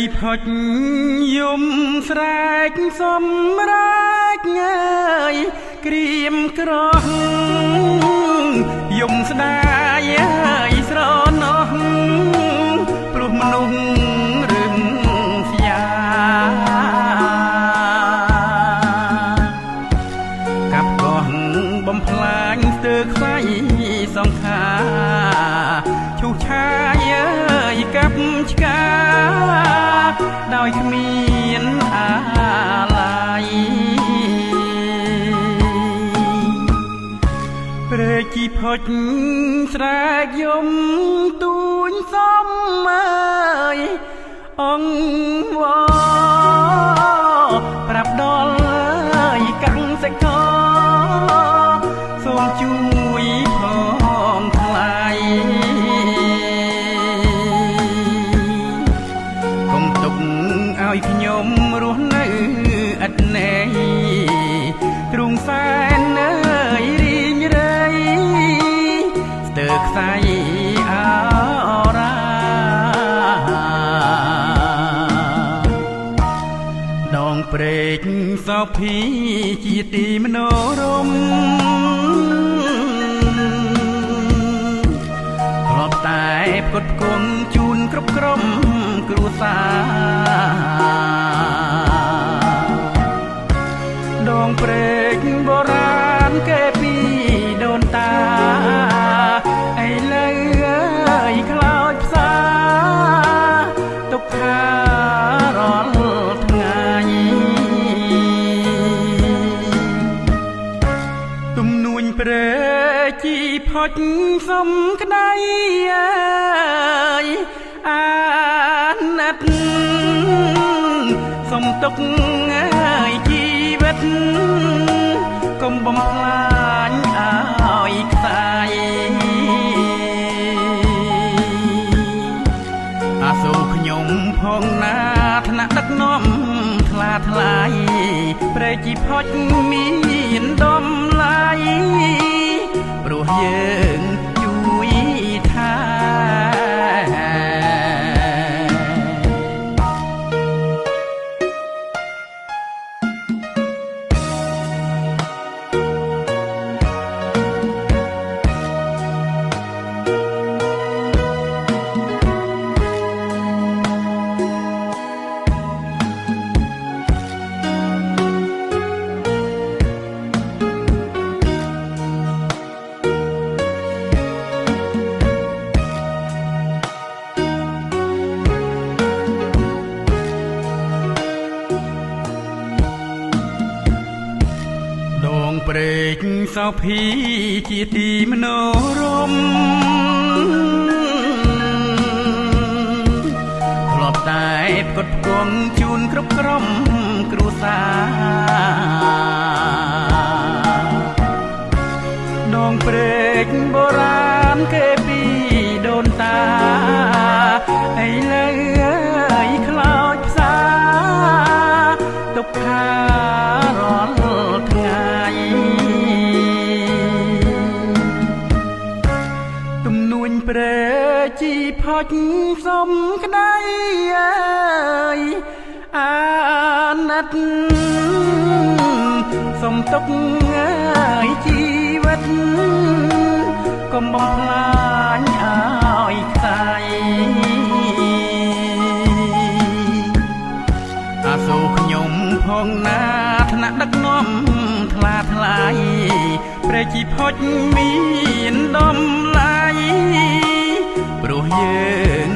ជីផុចយំស្រែកសំរាកញ៉ើយក្រៀមក្រោះយំស្ដាយហើយស្រណោះព្រោះមនុស្សរឹងស្យាកាប់កោះបំផ្លាញស្ទើរខ្សែសង្ខាឈូសឆាយកាប់ឆ្កាដោយគ្មានអាឡ័យព្រែកជីផុចស្រែកយំទូញសំអើយអង្គវប្រាប់ដល់កាំងសេចក្ដីសូមជួយផងថ្លៃកុំទុកឲ្យខ្ញុំរស់នៅឥតន័យទ្រូងសែនអើយរីងរៃស្ទើរខ្សែអរាដងព្រែកសោភីជាទីមនោរម្យគ្រាន់តែផ្គត់ផ្គង់ជូនគ្រប់ក្រុមគ្រួសារដងព្រែកបុរាណគេពីដូនតាឥឡូវអើយខ្លោចផ្សាទុកថារាល់ថ្ងៃទំនួញព្រែកជីផុចសំក្ដីអើយអាណិតសុំទុកអើយជីវិតកុំបំផ្លាញឲ្យខ្សែអាសូរខ្ញុំផងណាថ្នាក់ដឹកនាំថ្លាថ្លៃព្រែកជីផុចមានតម្លៃព្រោះយើងជួយថា ព្រែកសោភីជាទីមនោរម្យធ្លាប់តែផ្គត់ផ្គង់ជូនគ្រប់ក្រុមគ្រួសារដងព្រែកបុរាណគេពីដូនតាឥឡូវអើយខ្លោចផ្សាទុកថារាល់ថ្ងៃទំនួញព្រែកជីផុចសំក្ដីអើយអាណិតសុំទុកអើយជីវិតកុំបំផ្លាញឲ្យខ្សែអាសូរខ្ញុំផងណាថ្នាក់ដឹកនាំថ្លាថ្លៃព្រែកជីផុចមានតម្លៃព្រោះយើង